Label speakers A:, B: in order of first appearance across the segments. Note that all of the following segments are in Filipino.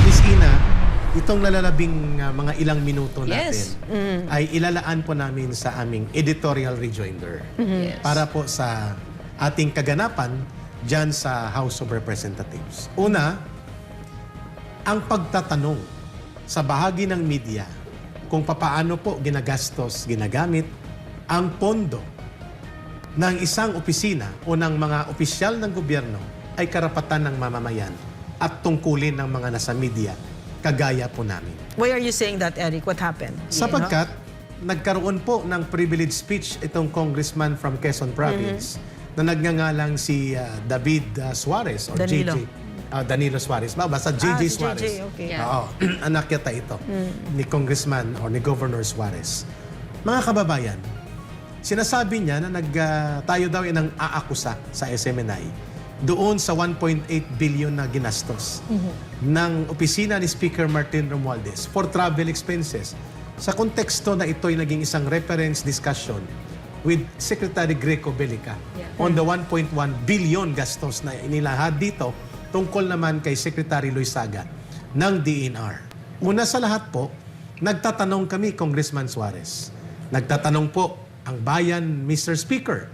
A: Miss Ina, itong nalalabing mga ilang minuto natin
B: Yes.
A: ay ilalaan po namin sa aming editorial rejoinder
B: Yes.
A: para po sa ating kaganapan dyan sa House of Representatives. Una, ang pagtatanong sa bahagi ng media kung papaano po ginagastos, ginagamit ang pondo ng isang opisina o ng mga opisyal ng gobyerno ay karapatan ng mamamayan at tungkulin ng mga nasa media, kagaya po namin.
C: Why are you saying that, Eric? What happened?
A: Sapagkat nagkaroon po ng privilege speech itong congressman from Quezon Province na nagngangalang si David Suarez or
C: Danilo.
A: JJ. Danilo Suarez. Basta JJ
C: si
A: Suarez.
C: JJ, okay.
B: Yeah.
A: Oo. Anak yata ito ni Congressman or ni Governor Suarez. Mga kababayan, sinasabi niya na tayo daw ay nang aakusa sa SMNI doon sa 1.8 billion na ginastos ng opisina ni Speaker Martin Romualdez for travel expenses. Sa konteksto na ito ay naging isang reference discussion with Secretary Greco Belica on the 1.1 billion gastos na inilahad dito tungkol naman kay Secretary Loizaga ng DENR. Una sa lahat po, nagtatanong kami, Congressman Suarez. Nagtatanong po ang bayan, Mr. Speaker,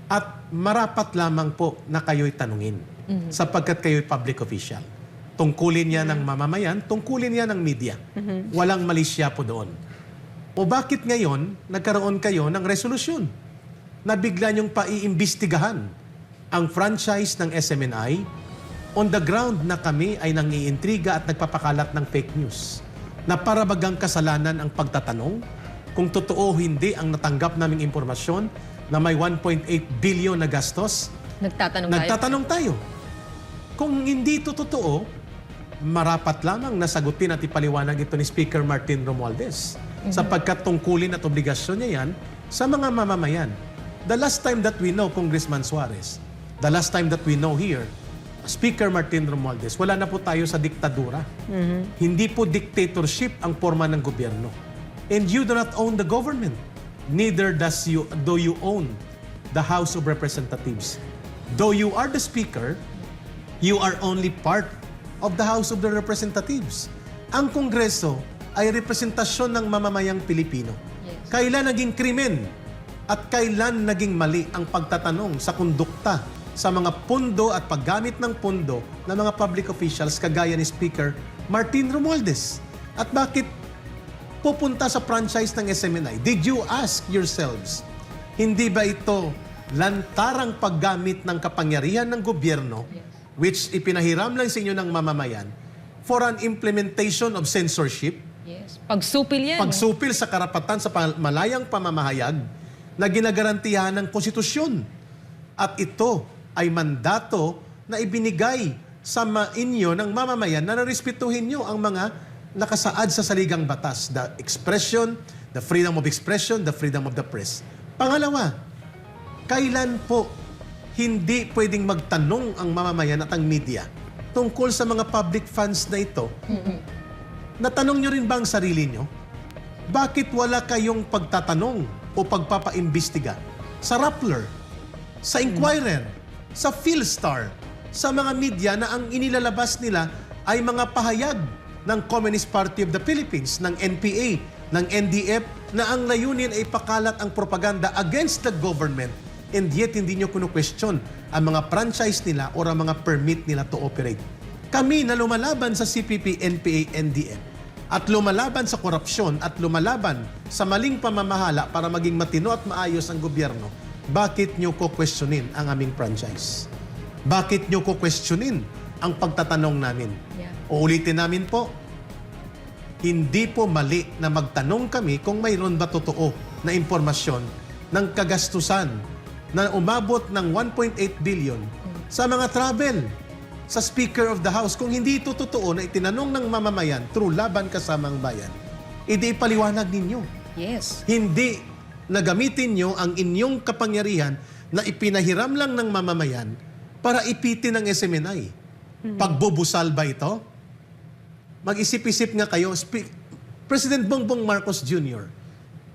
A: at marapat lamang po na kayo'y tanungin sapagkat kayo'y public official. Tungkulin niya ng mamamayan, tungkulin niya ng media. Walang mali siya po doon. O bakit ngayon nagkaroon kayo ng resolusyon na bigla niyong paiimbestigahan ang franchise ng SMNI on the ground na kami ay nangiintriga at nagpapakalat ng fake news na para bagang kasalanan ang pagtatanong kung totoo o hindi ang natanggap naming impormasyon na may 1.8 billion na gastos? Nagtatanong tayo. Kung hindi ito totoo, marapat lamang nasagutin at ipaliwanag ito ni Speaker Martin Romualdez sapagkat tungkulin at obligasyon niya yan sa mga mamamayan. The last time that we know, Congressman Suarez, the last time that we know here, Speaker Martin Romualdez, wala na po tayo sa diktadura. Hindi po dictatorship ang forma ng gobyerno. And you do not own the government. Neither do you own the House of Representatives. Though you are the Speaker, you are only part of the House of the Representatives. Ang Kongreso ay representasyon ng mamamayang Pilipino. Kailan naging krimen at kailan naging mali ang pagtatanong sa kondukta sa mga pundo at paggamit ng pundo ng mga public officials kagaya ni Speaker Martin Romualdez? At bakit pupunta sa franchise ng SMNI? Did you ask yourselves, hindi ba ito lantarang paggamit ng kapangyarihan ng gobyerno which ipinahiram lang sa inyo ng mamamayan for an implementation of censorship?
B: Yes. Pagsupil yan.
A: Pagsupil sa karapatan sa malayang pamamahayag na ginagarantiyahan ng konstitusyon. At ito ay mandato na ibinigay sa inyo ng mamamayan na narespetuhin nyo ang mga nakasaad sa saligang batas. The expression, the freedom of expression, the freedom of the press. Pangalawa, kailan po hindi pwedeng magtanong ang mamamayan at ang media tungkol sa mga public funds na ito? Natanong nyo rin ba ang sarili nyo? Bakit wala kayong pagtatanong o pagpapaimbestiga sa Rappler, sa Inquirer, sa Philstar, sa mga media na ang inilalabas nila ay mga pahayag ng Communist Party of the Philippines, ng NPA, ng NDF, na ang layunin ay pakalat ang propaganda against the government, and yet hindi nyo kunu-question ang mga franchise nila o ang mga permit nila to operate. Kami na lumalaban sa CPP, NPA, NDF, at lumalaban sa korupsyon at lumalaban sa maling pamamahala para maging matino at maayos ang gobyerno, bakit nyo ko-questionin ang aming franchise? Bakit nyo ko-questionin ang pagtatanong namin? Uulitin namin po, hindi po mali na magtanong kami kung mayroon ba totoo na impormasyon ng kagastusan na umabot ng 1.8 billion sa mga travel sa Speaker of the House. Kung hindi ito totoo na itinanong ng mamamayan through Laban Kasamang Bayan, edi ipaliwanag ninyo.
B: Yes.
A: Hindi na gamitin nyo ang inyong kapangyarihan na ipinahiram lang ng mamamayan para ipitin ang SMNI. Pagbubusal ba ito? Mag-isip-isip nga kayo. President Bongbong Marcos Jr.,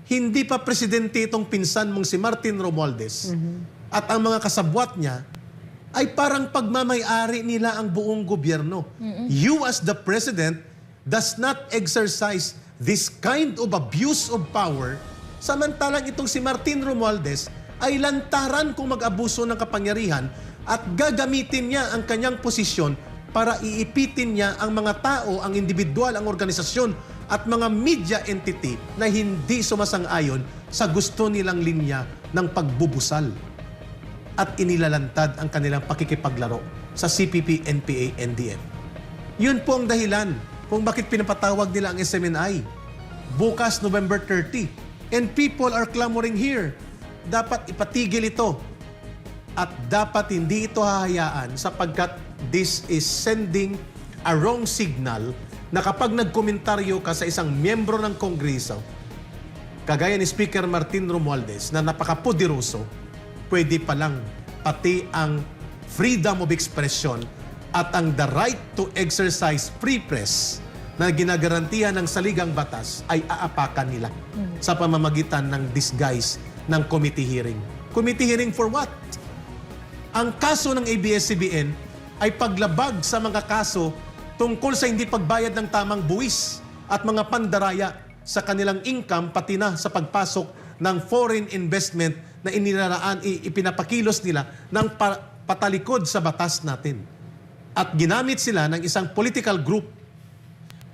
A: hindi pa presidente itong pinsan mong si Martin Romualdez at ang mga kasabwat niya ay parang pagmamay-ari nila ang buong gobyerno. You as the president does not exercise this kind of abuse of power, samantalang itong si Martin Romualdez ay lantaran kung mag-abuso ng kapangyarihan at gagamitin niya ang kanyang posisyon para iipitin niya ang mga tao, ang individual, ang organisasyon at mga media entity na hindi sumasang-ayon sa gusto nilang linya ng pagbubusal at inilalantad ang kanilang pakikipaglaro sa CPP, NPA, NDF. Yun po ang dahilan kung bakit pinapatawag nila ang SMNI. Bukas, November 30. And people are clamoring here. Dapat ipatigil ito. At dapat hindi ito hahayaan sapagkat this is sending a wrong signal na kapag nagkomentaryo ka sa isang miyembro ng Kongreso, kagaya ni Speaker Martin Romualdez na napakapoderoso, pwede palang pati ang freedom of expression at ang the right to exercise free press na ginagarantihan ng saligang batas ay aapakan nila sa pamamagitan ng disguise ng committee hearing. Committee hearing for what? Ang kaso ng ABS-CBN ay paglabag sa mga kaso tungkol sa hindi pagbayad ng tamang buwis at mga pandaraya sa kanilang income pati na sa pagpasok ng foreign investment na ipinapakilos nila ng patalikod sa batas natin. At ginamit sila ng isang political group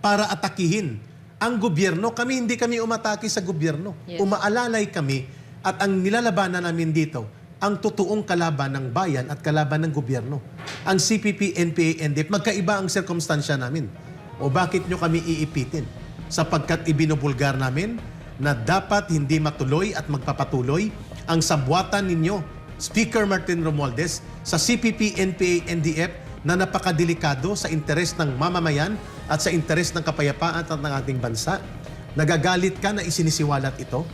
A: para atakihin ang gobyerno. Hindi kami umatake sa gobyerno.
B: Yes.
A: Umaalalay kami at ang nilalabanan namin dito, ang totoong kalaban ng bayan at kalaban ng gobyerno. Ang CPP, NPA, NDF, magkaiba ang sirkumstansya namin. O bakit nyo kami iipitin? Sapagkat ibinubulgar namin na dapat hindi matuloy at magpapatuloy ang sabwatan ninyo, Speaker Martin Romualdez, sa CPP, NPA, NDF na napakadelikado sa interes ng mamamayan at sa interes ng kapayapaan at ng ating bansa. Nagagalit ka na isinisiwalat ito?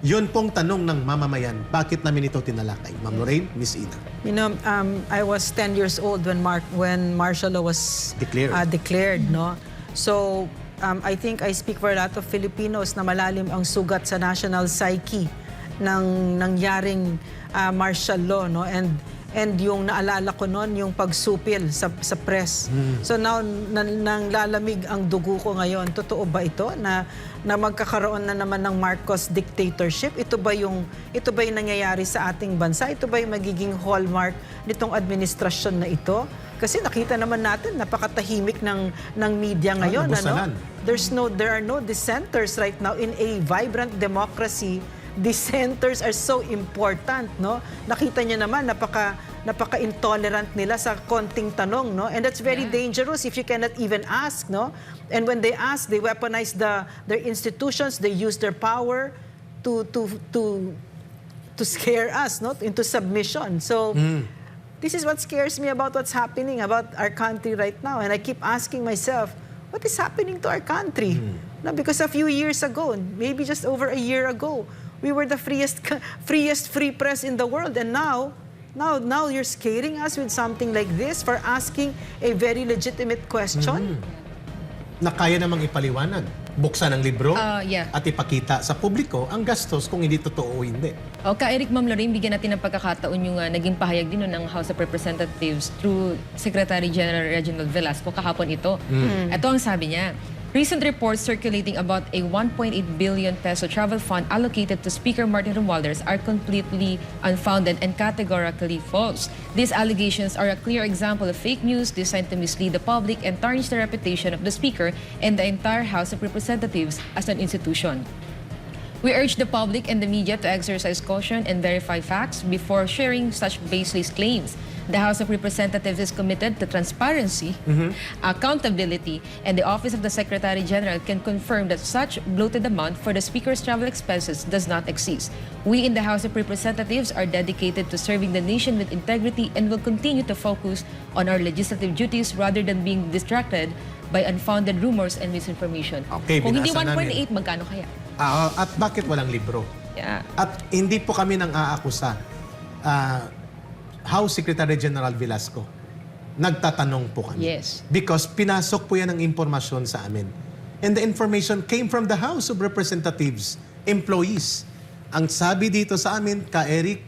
A: Yun pong tanong ng mamamayan. Bakit namin ito tinalakay? Ma'am Lorraine, Miss Ina.
C: You know, I was 10 years old when martial law was declared, no? So, I think I speak for a lot of Filipinos na malalim ang sugat sa national psyche ng nangyaring martial law, no? And yung naalala ko noon, yung pagsupil sa press. So now, nang lalamig ang dugo ko ngayon. Totoo ba ito na magkakaroon na naman ng Marcos dictatorship? Ito ba yung nangyayari sa ating bansa? Ito ba yung magiging hallmark nitong administrasyon na ito? Kasi nakita naman natin, napakatahimik ng media ngayon. There are no dissenters right now in a vibrant democracy. Dissenters are so important, no? Nakita niyo naman, napaka-intolerant nila sa konting tanong, no? And that's very dangerous if you cannot even ask, no? And when they ask, they weaponize their institutions, they use their power to scare us, no? Into submission. So, this is what scares me about what's happening about our country right now. And I keep asking myself, what is happening to our country? No, because a few years ago, maybe just over a year ago, we were the freest free press in the world. And now you're scaring us with something like this for asking a very legitimate question?
A: Na kaya namang ipaliwanag. Buksan ang libro
B: Yeah.
A: at ipakita sa publiko ang gastos kung hindi totoo o hindi.
B: O, Eric, Ma'am Lorraine, bigyan natin ng pagkakataon yung naging pahayag din ng House of Representatives through Secretary General Reginald Velasco kahapon ito. Ito ang sabi niya. Recent reports circulating about a 1.8 billion peso travel fund allocated to Speaker Martin Romualdez are completely unfounded and categorically false. These allegations are a clear example of fake news designed to mislead the public and tarnish the reputation of the Speaker and the entire House of Representatives as an institution. We urge the public and the media to exercise caution and verify facts before sharing such baseless claims. The House of Representatives is committed to transparency, accountability, and the Office of the Secretary General can confirm that such bloated amount for the Speaker's travel expenses does not exist. We in the House of Representatives are dedicated to serving the nation with integrity and will continue to focus on our legislative duties rather than being distracted by unfounded rumors and misinformation.
A: Okay,
B: Kung hindi
A: binasa
B: 1.8, magkano kaya?
A: At bakit walang libro?
B: Yeah.
A: At hindi po kami nang aakusa. House Secretary General Velasco, nagtatanong po kami.
B: Yes.
A: Because pinasok po yan ng impormasyon sa amin. And the information came from the House of Representatives, employees. Ang sabi dito sa amin, Eric,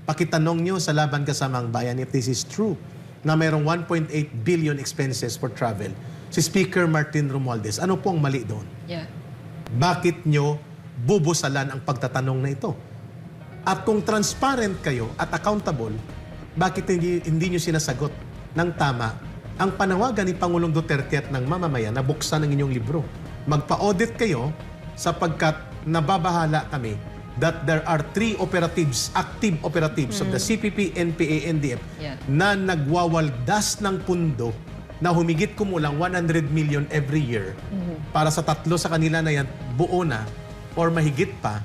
A: Pakitanong nyo sa Laban Kasamang Bayan if this is true na mayroong 1.8 billion expenses for travel. Si Speaker Martin Romualdez, ano po ang mali doon?
B: Yeah.
A: Bakit nyo bubusalan ang pagtatanong na ito? At kung transparent kayo at accountable, bakit hindi nyo sinasagot ng tama ang panawagan ni Pangulong Duterte at ng mamamayan na buksan ang inyong libro? Magpa-audit kayo sapagkat nababahala kami that there are 3 operatives, active operatives of the CPP, NPA, NDF na nagwawaldas ng pundo na humigit kumulang 100 million every year para sa 3 sa kanila na yan buo na or mahigit pa.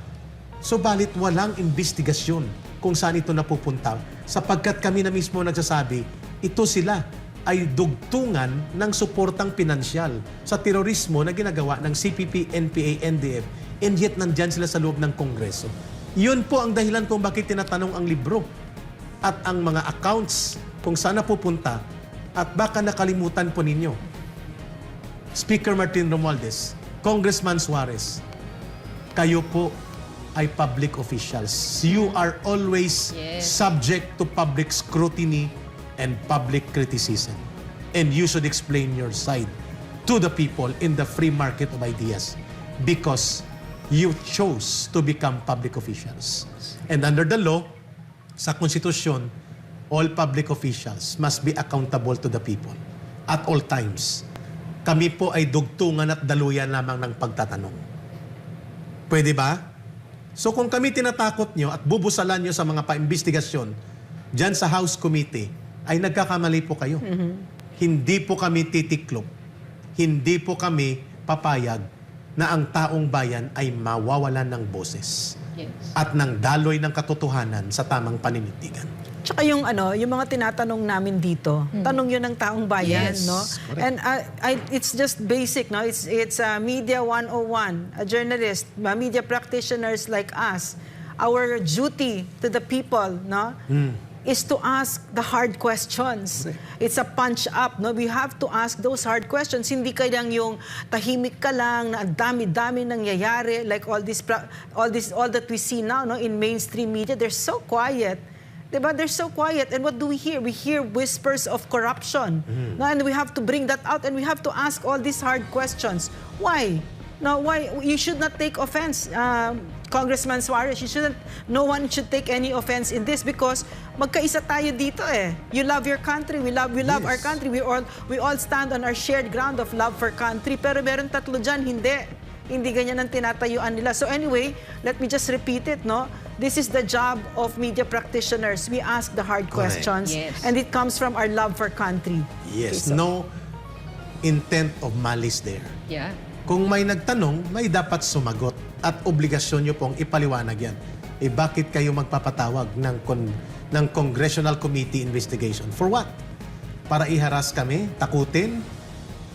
A: Subalit walang investigasyon kung saan ito napupunta sapagkat kami na mismo nagsasabi, ito sila ay dugtungan ng suportang pinansyal sa terorismo na ginagawa ng CPP, NPA, NDF, and yet nandyan sila sa loob ng Kongreso. Yun po ang dahilan kung bakit tinatanong ang libro at ang mga accounts kung saan napupunta at baka nakalimutan po ninyo. Speaker Martin Romualdez, Congressman Suarez, kayo po ay public officials. You are always subject to public scrutiny and public criticism. And you should explain your side to the people in the free market of ideas because you chose to become public officials. And under the law, sa konstitusyon, all public officials must be accountable to the people at all times. Kami po ay dugtungan at daluyan lamang ng pagtatanong. Pwede ba? So kung kami tinatakot nyo at bubusalan nyo sa mga paimbestigasyon dyan sa House Committee, ay nagkakamali po kayo. Hindi po kami titiklop. Hindi po kami papayag na ang taong bayan ay mawawalan ng boses at ng daloy ng katotohanan sa tamang paninindigan.
C: Tsaka yung mga tinatanong namin dito, tanong yun ng taong bayan,
A: Yes,
C: no?
A: correct.
C: And it's just basic, no? It's media 101, a journalist, media practitioners like us. Our duty to the people, no? Is to ask the hard questions. It's a punch up, no? We have to ask those hard questions. Hindi kayang yung tahimik ka lang na ang dami-dami nangyayari like all that we see now, no, in mainstream media. They're so quiet. Diba? They're so quiet. And what do we hear? We hear whispers of corruption. No? And we have to bring that out and we have to ask all these hard questions. Why? No, why? You should not take offense, Congressman Suarez. No one should take any offense in this because magkaisa tayo dito eh. You love your country, we love our country. We all stand on our shared ground of love for country. Pero meron 3 dyan, hindi ganyan ang tinatayuan nila. So anyway, let me just repeat it, no? This is the job of media practitioners. We ask the hard questions and it comes from our love for country.
A: Yes,
C: Okay, so,
A: no intent of malice there.
B: Yeah.
A: Kung may nagtanong, may dapat sumagot at obligasyon nyo pong ipaliwanag yan. Eh bakit kayo magpapatawag ng Congressional Committee investigation? For what? Para iharas kami, takutin,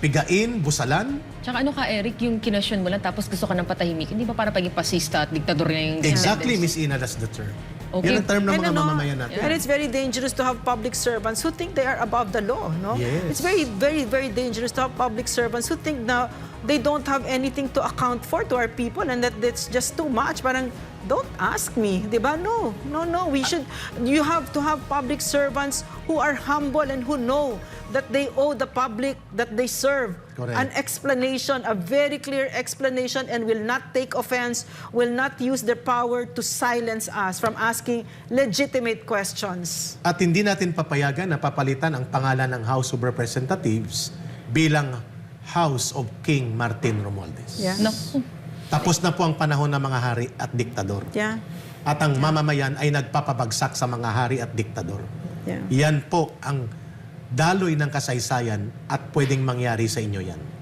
A: pigain, busalan?
B: Tsaka ano ka, Eric, yung kinasyon mo lang tapos gusto ka ng patahimik, hindi ba para paging pasista at diktador na yung
A: Exactly,
B: tendency?
A: Miss Ina, that's the term.
B: Okay.
A: Yan ang term ng
C: And
A: mga mamamayan natin.
C: And it's very dangerous to have public servants who think they are above the law, no?
A: Yes.
C: It's very, very, very dangerous to have public servants who think now they don't have anything to account for to our people and that it's just too much. Parang, don't ask me, di ba? No. You have to have public servants who are humble and who know that they owe the public that they serve
A: Correct.
C: an explanation, a very clear explanation, and will not take offense, will not use their power to silence us from asking legitimate questions.
A: At hindi natin papayagan na papalitan ang pangalan ng House of Representatives bilang House of King Martin Romualdez.
C: Yeah.
B: Naku.
A: Tapos na po ang panahon ng mga hari at diktador.
C: Yeah.
A: At ang mamamayan ay nagpapabagsak sa mga hari at diktador.
C: Yeah.
A: Yan po ang daloy ng kasaysayan at pwedeng mangyari sa inyo yan.